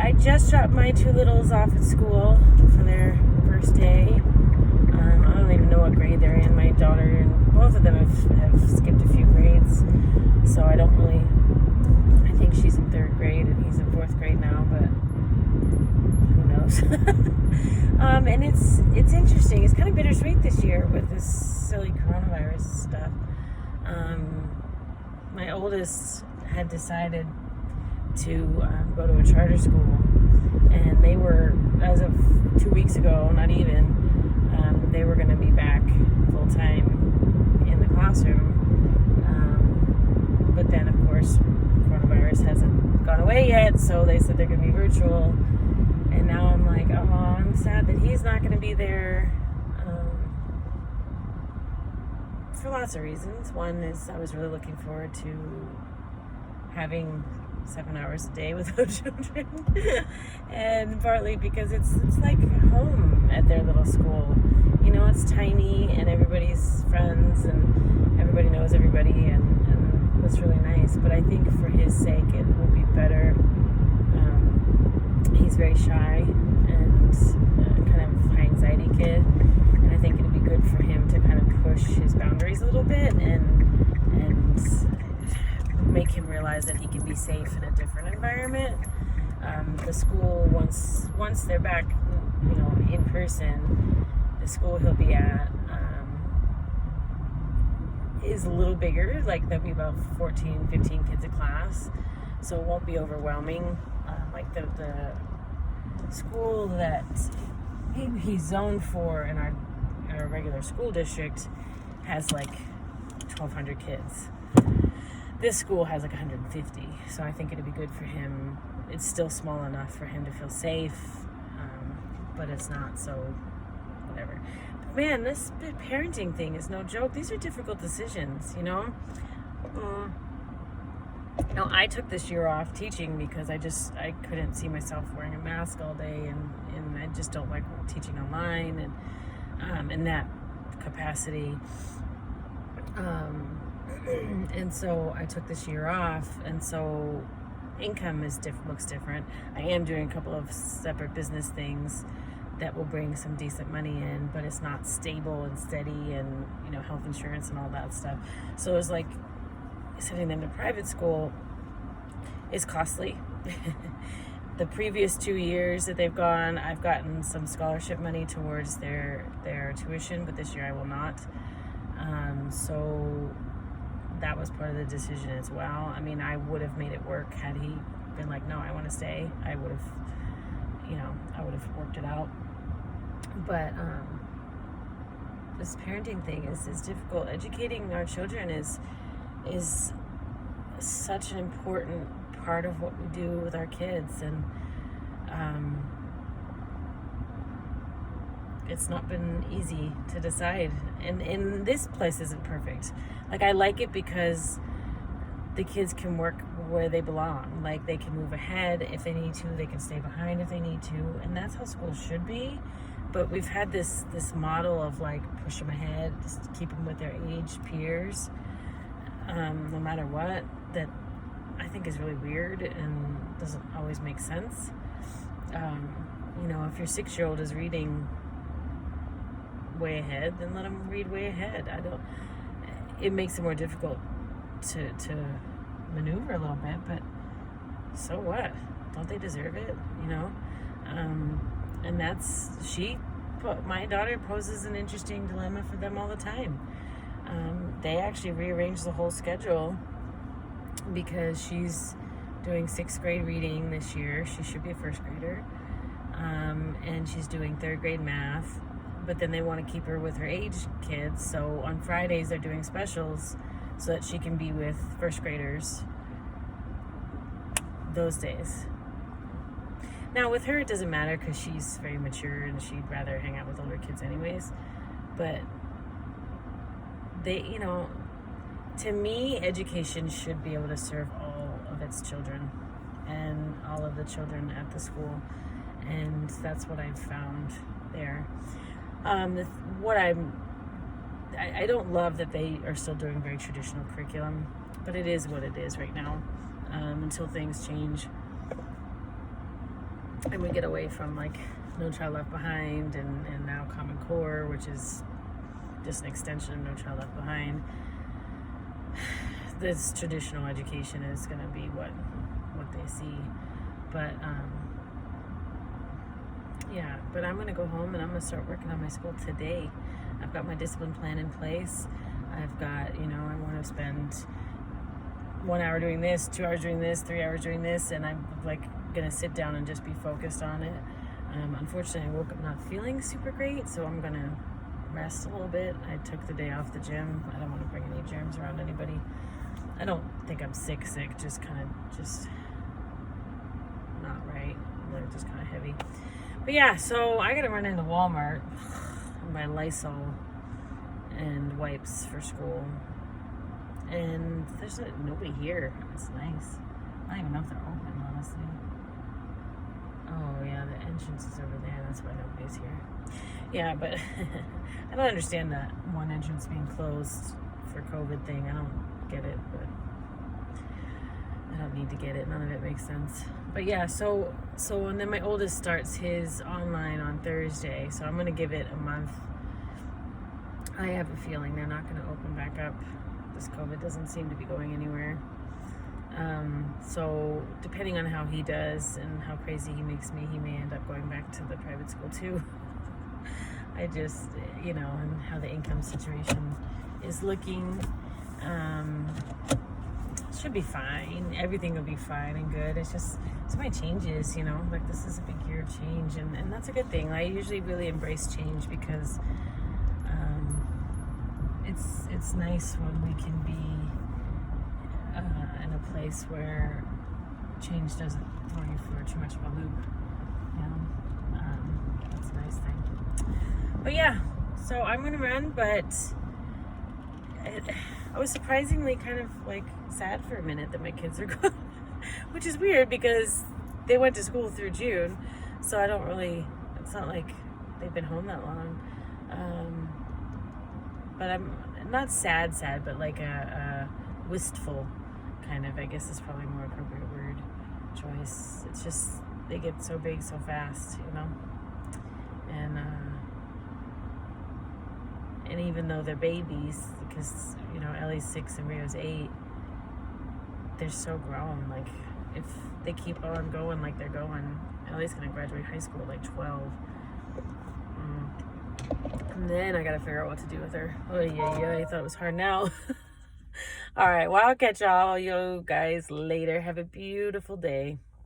I just dropped my two littles off at school for their first day. I don't even know what grade they're in. My daughter and both of them have skipped a few grades, so I don't really. I think she's in third grade and he's in fourth grade now, but who knows? And it's interesting. It's kind of bittersweet this year with this silly coronavirus stuff. My oldest had decided to go to a charter school, and they were, as of 2 weeks ago, not even, they were going to be back full time in the classroom. But then, of course, coronavirus hasn't gone away yet, so they said they're going to be virtual. And now I'm like, oh, I'm sad that he's not going to be there. For lots of reasons. One is I was really looking forward to having 7 hours a day without children, and partly because it's like home at their little school. You know, it's tiny and everybody's friends and everybody knows everybody, and it's really nice. But I think for his sake it will be better. He's very shy and kind of high anxiety kid, and I think it'd be good for him to kind of push his boundaries a little bit and make him realize that he can be safe in a different environment. The school, once they're back, you know, in person, the school he'll be at is a little bigger. Like there'll be about 14, 15 kids a class, so it won't be overwhelming. Like the school that he's zoned for in our regular school district has like 1,200 kids. This school has like 150, so I think it'd be good for him. It's still small enough for him to feel safe, but it's not, so whatever. But man, this parenting thing is no joke. These are difficult decisions, you know? Now, I took this year off teaching because I couldn't see myself wearing a mask all day, and I just don't like teaching online and in that capacity. And so I took this year off, and so income looks different. I am doing a couple of separate business things that will bring some decent money in, but it's not stable and steady, and you know, health insurance and all that stuff. So it's like sending them to private school is costly. The previous 2 years that they've gone, I've gotten some scholarship money towards their tuition, but this year I will not. So that was part of the decision as well. I mean, I would have made it work had he been like, no, I want to stay. I would have worked it out. But this parenting thing is difficult. Educating our children is such an important part of what we do with our kids, and it's not been easy to decide. And this place isn't perfect. Like, I like it because the kids can work where they belong. Like, they can move ahead if they need to, they can stay behind if they need to, and that's how schools should be. But we've had this model of like push them ahead, just keep them with their age peers, no matter what, that I think is really weird and doesn't always make sense. You know, if your 6-year-old is reading way ahead, then let them read way ahead. It makes it more difficult to maneuver a little bit, but so what? Don't they deserve it? You know? And my daughter poses an interesting dilemma for them all the time. They actually rearranged the whole schedule because she's doing 6th grade reading this year. She should be a 1st grader. And she's doing 3rd grade math, but then they want to keep her with her age kids. So on Fridays they're doing specials so that she can be with 1st graders those days. Now with her it doesn't matter because she's very mature and she'd rather hang out with older kids anyways. But they, you know, to me, education should be able to serve all of its children and all of the children at the school, and that's what I've found there. I don't love that they are still doing very traditional curriculum, but it is what it is right now, until things change. and we get away from like No Child Left Behind and now Common Core, which is just an extension of No Child Left Behind. This traditional education is going to be what they see, but yeah, but I'm going to go home and I'm going to start working on my school today. I've got my discipline plan in place. I've got, you know, I want to spend 1 hour doing this, 2 hours doing this, 3 hours doing this, and I'm like going to sit down and just be focused on it. Unfortunately, I woke up not feeling super great, so I'm going to rest a little bit. I took the day off the gym. I don't want to bring any germs around anybody. I don't think I'm sick, just kind of just not right. They're just kind of heavy. But yeah, so I got to run into Walmart and buy Lysol and wipes for school. And there's nobody here. It's nice. I don't even know if they're open, honestly. Oh, yeah, the entrance is over there. That's why nobody's here. Yeah, but I don't understand that one entrance being closed for COVID thing. I don't get it, but I don't need to get it. None of it makes sense. But yeah, so and then my oldest starts his online on Thursday, so I'm going to give it a month. I have a feeling they're not going to open back up. This COVID doesn't seem to be going anywhere. So depending on how he does and how crazy he makes me, he may end up going back to the private school too. I just, you know, and how the income situation is looking. Should be fine. Everything will be fine and good. It's just so many changes, you know, like this is a big year of change, and that's a good thing. I usually really embrace change because it's nice when we can be in a place where change doesn't throw you for too much of a loop, you know. That's a nice thing. But yeah, so I'm gonna run, but I was surprisingly kind of like sad for a minute that my kids are gone, which is weird because they went to school through June, so I don't really, it's not like they've been home that long. But I'm not sad, but like a wistful kind of, I guess is probably a more appropriate word choice. It's just, they get so big so fast, you know? And even though they're babies, because, you know, Ellie's 6 and Rio's 8, they're so grown. Like, if they keep on going like they're going, Ellie's gonna graduate high school at like 12. And then I gotta figure out what to do with her. Oh yeah, I thought it was hard now. All right, well, I'll catch all you guys later. Have a beautiful day.